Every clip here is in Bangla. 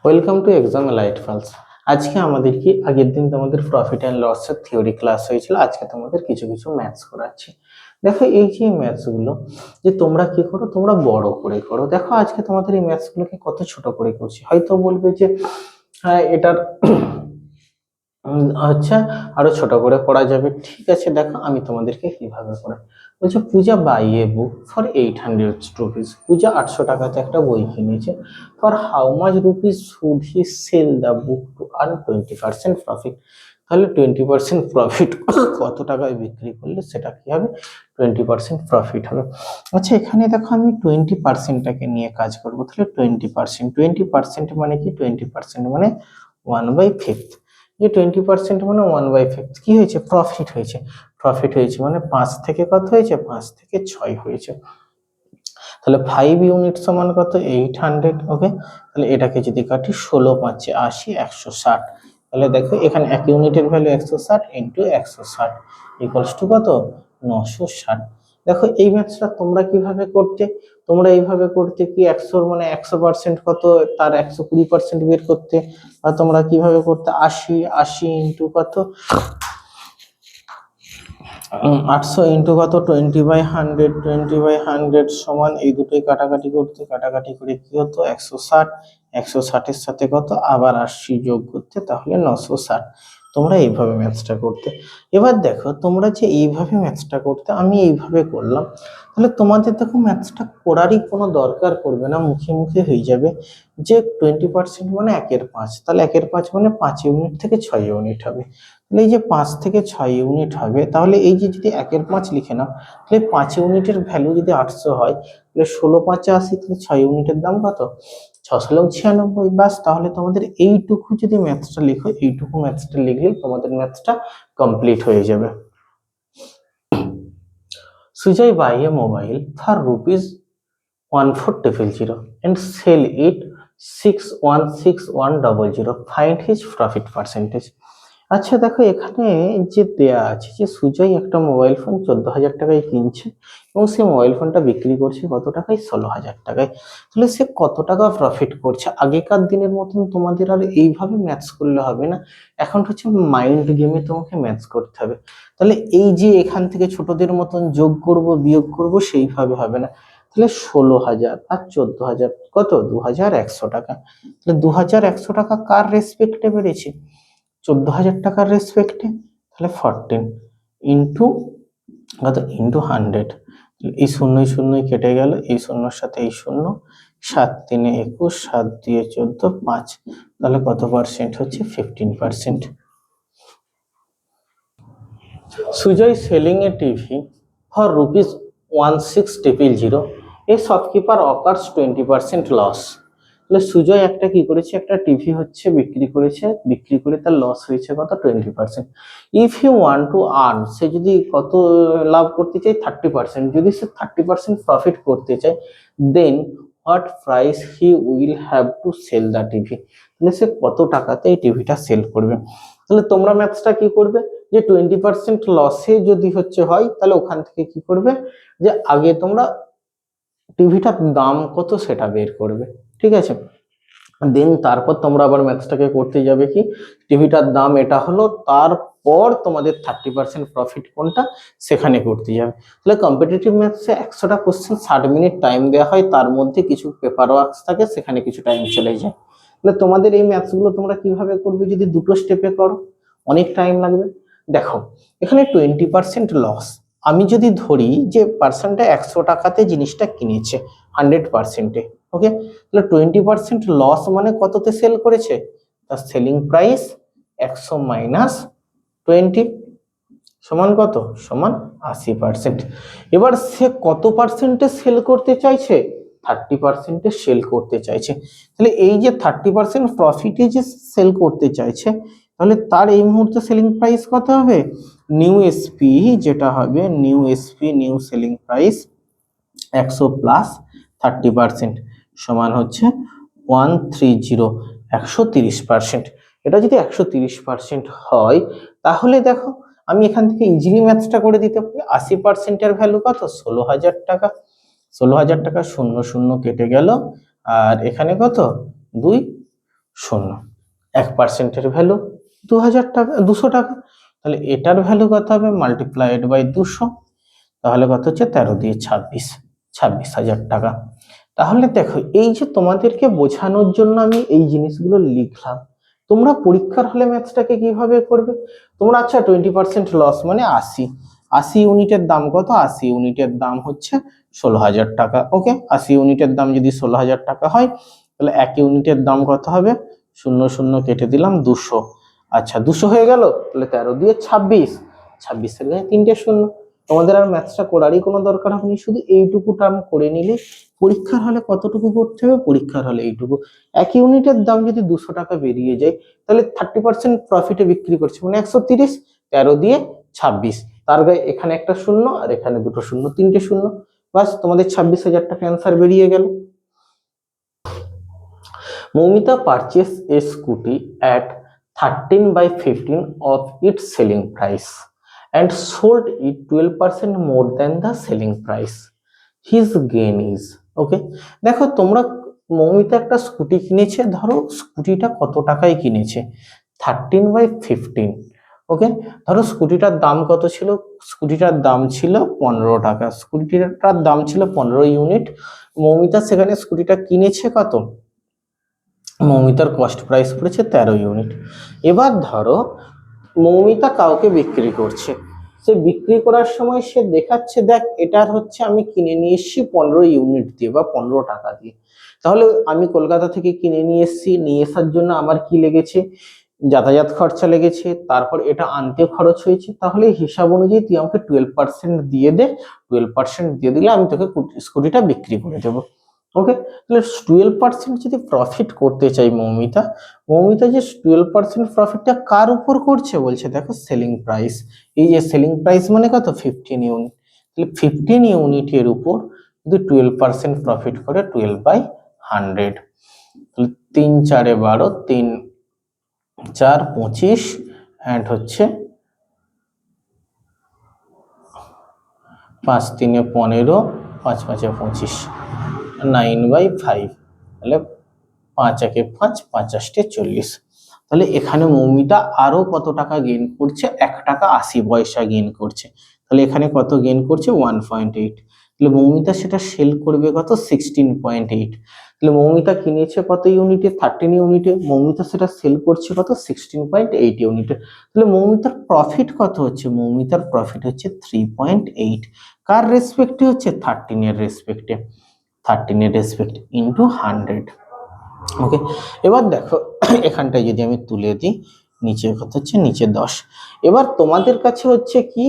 Welcome to exam light falls. আজকে আমাদের কি আগের দিন তোমাদের প্রফিট অ্যান্ড লসের থিওরি ক্লাস হয়েছিল, আজকে তোমাদের কিছু কিছু ম্যাথস করাচ্ছি। দেখো এই যে ম্যাথস গুলো যে তোমরা কি করো, তোমরা বড় করে করো। দেখো আজকে তোমাদের এই ম্যাথস গুলোকে কত ছোট করে করছি। হয়তো বলবে যে হ্যাঁ এটার আচ্ছা আরো ছোট করে করা যাবে, ঠিক আছে। দেখো আমি তোমাদেরকে কিভাবে করা বলছে। Puja buy a book for 800 rupees. Puja 800 টাকাতে একটা বই কিনেছে। For how much rupees should he sell the book to earn 20% profit. তাহলে 20% প্রফিট কত টাকায় বিক্রি করলে সেটা কি হবে, 20% প্রফিট হবে। আচ্ছা এখানে দেখো আমি 20%টাকে নিয়ে কাজ করবো। তাহলে 20% মানে কি, 20% মানে 1/5। যে 20% মানে 1/5 কি হয়েছে, প্রফিট হয়েছে। প্রফিট হয়েছে মানে 5 থেকে কত হয়েছে, 5 থেকে 6 হয়েছে। তাহলে 5 ইউনিট সমান কত, 800। ওকে, তাহলে এটাকে যদি কাটি 16 5 80 160। তাহলে দেখো এখানে 1 ইউনিটের ভ্যালু 160 ইন্টু 160 ইকুয়ালস টু কত, 960। দেখো এই ম্যাথসটা তোমরা কিভাবে করতে, তোমরা এইভাবে করতে কি 100 মানে 100% কত, তার 120% বের করতে। বা তোমরা কিভাবে করতে, 80 80 ইন্টু কত, 800 ইন্টু কত, 20/100। 20/100 সমান এই দুটোই কাটাকাটি করতে, কাটাকাটি করে কি হতো, 160। 160-এর সাথে কত আবার 80 যোগ করতে, তাহলে 960। তোমরা এইভাবে ম্যাথসটা করতে। এবার দেখো তোমরা যে এইভাবে ম্যাথসটা করতে, আমি এইভাবে করলাম। তাহলে তোমাদের দেখো ম্যাথসটা করারই কোনো দরকার পড়বে না, মুখে মুখে হয়ে যাবে যে 20% মানে 1/5। তাহলে 1/5 মানে 5 ইউনিট থেকে 6 ইউনিট হবে। তাহলে এই যে 5 থেকে 6 ইউনিট হবে, তাহলে এই যে যদি 1/5 লিখে নাও, তাহলে 5 ইউনিটের ভ্যালু যদি 800 হয়, তাহলে 16 5 80, তাহলে 6 ইউনিটের দাম কত, 696। বাস, তাহলে তোমাদের এইটুকু যদি ম্যাথসটা লিখো, এইটুকু ম্যাথসটা লিখলেই তোমাদের ম্যাথসটা কমপ্লিট হয়ে যাবে। Sujoy buy a mobile for ₹1400 and sell it 616100. Find his profit percentage. আচ্ছা দেখো এখানে যে দেয়া আছে যে সুজয় একটা মোবাইল ফোন 14,000 টাকায় কিনছে এবং সে মোবাইল ফোনটা বিক্রি করছে কত টাকায়, 16,000 টাকায়। তাহলে সে কত টাকা প্রফিট করছে। আগেকার দিনের মতন তোমাদের আর এইভাবে ম্যাথস করলে হবে না, এখন হচ্ছে মাইন্ড গেমে তোমাকে ম্যাথস করতে হবে। তাহলে এই যে এখান থেকে ছোটদের মতন যোগ করব বিয়োগ করব সেইভাবে হবে না। তাহলে 16,000 আর 14,000 কত, 2,100 টাকা। তাহলে 2,100 টাকা কার রেসপেক্টে বেড়েছে, 14,000 টাকার রেসপেক্টে। তাহলে 14 ইন্টু কত, ইন্টু 100। এই শূন্যই শূন্যই কেটে গেল, এই শূন্যর সাথে এই শূন্য, 7 3 21, 7 2 14, 5। তাহলে কত পার্সেন্ট হচ্ছে, 15%। Sujoy selling a TV for ₹1600। A shopkeeper incurs 20% loss. তাহলে সুজয় একটা কি করেছে, একটা টিভি হচ্ছে বিক্রি করেছে, বিক্রি করে তার লস হয়েছে কত, 20%। If you want to earn, সে যদি কত লাভ করতে চায়, 30%। যদি সে 30% প্রফিট করতে চায়, then what price he will have to sell the TV. তাহলে সে কত টাকাতে এই টিভিটা সেল করবে। তাহলে তোমরা ম্যাথসটা কি করবে, যে 20% লসে যদি হচ্ছে হয়, তাহলে ওখান থেকে কি করবে, যে আগে তোমরা টিভিটার দাম কত সেটা বের করবে, ঠিক আছে। দেন তারপর তোমরা আবার ম্যাথসটাকে করতে যাবে কি, টিভিটার দাম এটা হলো, তারপর তোমাদের 30% প্রফিট কোনটা সেখানে করতে যাবে। তাহলে কম্পিটিটিভ ম্যাথসে 100টা কোশ্চেন 60 মিনিট টাইম দেওয়া হয়, তার মধ্যে কিছু পেপার ওয়ার্কস থাকে, সেখানে কিছু টাইম চলে যায়। তাহলে তোমাদের এই ম্যাথসগুলো তোমরা কিভাবে করবে, যদি দুটো স্টেপে করো অনেক টাইম লাগবে। দেখো এখানে 20% লস, আমি যদি ধরি যে পার্সনটা 100 টাকাতে জিনিসটা কিনেছে 100%-এ, ওকে। তাহলে 20% লস মানে কততে সেল করেছে, তার সেলিং প্রাইস 100 মাইনাস 20 সমান কত, সমান 80%। এবার সে কত পার্সেন্টে সেল করতে চাইছে, 30%-এ সেল করতে চাইছে। তাহলে এই যে 30% প্রফিটে যে সেল করতে চাইছে, তাহলে তার এই মুহূর্তে সেলিং প্রাইস কত হবে, নিউ এসপি যেটা হবে, new SP new selling price 100 plus 30% সমান হচ্ছে 130, 130%। এটা যদি 130% হয়, তাহলে দেখো আমি এখান থেকে ইজিলি ম্যাথসটা করে দিতে পারি। 80%-এর ভ্যালু কত, 16,000 টাকা। 16,000 টাকা শূন্য শূন্য কেটে গেল, আর এখানে কত 2, শূন্য। 1%-এর ভ্যালু 2000 টাকা, 200 টাকা। তাহলে এটার ভ্যালু কত হবে, মাল্টিপ্লাইড বাই 200, তাহলে কত হচ্ছে 13 দিয়ে 26,000 টাকা। তাহলে দেখো, এই যে তোমাদেরকে বোঝানোর জন্য আমি এই জিনিসগুলো লিখলাম, তোমরা পরীক্ষার হলে ম্যাথসটাকে কিভাবে করবে। তোমরা আচ্ছা 20% লস মানে 80 ইউনিটের দাম কত, 80 ইউনিটের দাম হচ্ছে 16,000 টাকা। ওকে, 80 ইউনিটের দাম যদি 16,000 টাকা হয়, তাহলে 1 ইউনিটের দাম কত হবে, 0 কেটে দিলাম 200। আচ্ছা 200 হয়ে গেল, তাহলে 13 দিয়ে 26 এর গায়ে 3টে শূন্য। তোমাদের আর ম্যাথসটা করারই কোনো দরকার হয়নি, শুধু এইটুকু টার্ম করে নিলে পরীক্ষার হলে কতটুকু করতে হবে, পরীক্ষার হলে এইটুকু। 1 ইউনিটের দাম যদি 200 টাকা বেরিয়ে যায়, তাহলে 30% প্রফিটে বিক্রি করছে মানে 130, 13 দিয়ে 26, তার গায়ে এখানে একটা শূন্য আর এখানে দুটো শূন্য, 3টে শূন্য। বাস, তোমাদের 26,000 টাকা অ্যান্সার বেরিয়ে গেল। Moumita purchase A scooty at 13/15 of its selling price and sold it 12% more than the selling price. His gain is, ওকে। দেখো তোমরা, মৌমিতা একটা স্কুটি কিনেছে, ধরো স্কুটিটা কত টাকায় কিনেছে, 13/15। ওকে, ধরো স্কুটিটার দাম কত ছিল, স্কুটিটার দাম ছিল 15 টাকা, স্কুটিটার দাম ছিল 15 ইউনিট। মৌমিতা সেখানে স্কুটিটা কিনেছে কত, মৌমিতার কস্ট প্রাইস পড়েছে 13 ইউনিট। এবার ধরো মৌমিতা কাউকে বিক্রি করছে, সে বিক্রি করার সময় সে দেখাচ্ছে, দেখ এটার হচ্ছে আমি কিনে নিয়ে এসেছি 15 ইউনিট দিয়ে বা 15 টাকা দিয়ে। তাহলে আমি কলকাতা থেকে কিনে নিয়ে এসেছি, নিয়ে আসার জন্য আমার কি লেগেছে, যাতায়াত খরচা লেগেছে, তারপর এটা আনতে খরচ হয়েছে। তাহলে হিসাব অনুযায়ী তুই আমাকে 12% দিয়ে দে, 12% দিয়ে দিলে আমি তোকে স্কুটিটা বিক্রি করে দেবো। ওকে, তাহলে 12% যদি প্রফিট করতে চাই মৌমিতা, যে 12% প্রফিটটা কার উপর করছে বলছে, দেখো সেলিং প্রাইস। এই যে সেলিং প্রাইস মানে কত, 15 ইউনিট। তাহলে 15 ইউনিটের উপর যদি 12% প্রফিট করে, 12/100, তাহলে 3 4 12, 3 4 25 অ্যান্ড হচ্ছে 5 3 15, 5 5 25, 9/5, তাহলে 5 1 5, 5 8 40। তাহলে এখানে মৌমিতা আরো কত টাকা গেইন করছে, 1 টাকা 80 পয়সা গেইন করছে। তাহলে এখানে কত গেইন করছে, 1.8। তাহলে মৌমিতা সেটা সেল করবে কত, 16.8। তাহলে মৌমিতা কিনেছে কত ইউনিটে, 13 ইউনিটে, মৌমিতা সেটা সেল করছে কত, 16.8 ইউনিটে। তাহলে মৌমিতার প্রফিট কত হচ্ছে, মৌমিতার প্রফিট হচ্ছে 3.8। কার রেসপেক্টে হচ্ছে, 13 এর রেসপেক্টে, 13 এর রেসপেক্ট ইন্টু 100। ওকে, এবার দেখো এখানটায় যদি আমি তুলে দিই, নিচে কত হচ্ছে, নিচে 10। এবার তোমাদের কাছে হচ্ছে কি,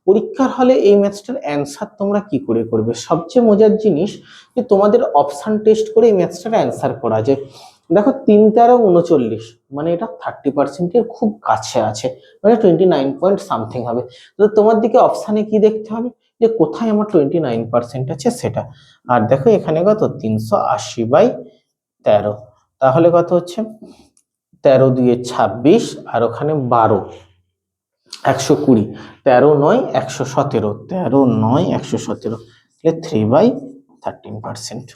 পরীক্ষার হলে এই ম্যাথসটার অ্যান্সার তোমরা কি করে করবে। সবচেয়ে মজার জিনিস যে তোমাদের অপশন টেস্ট করে এই ম্যাথসটার অ্যান্সার করা যায়। দেখো 3 13 39, মানে এটা 30% এর খুব কাছে আছে, মানে 29 পয়েন্ট সামথিং হবে। তো তোমার দিকে অপশানে কি দেখতে হবে, যে কোথায় আমার 29% আছে সেটা। আর দেখো এখানে কত, 380/13, তাহলে কত হচ্ছে, 13 দিয়ে 26 আর ওখানে 12, 120, 13 9 117, 13 9 117, তাহলে 3/13%।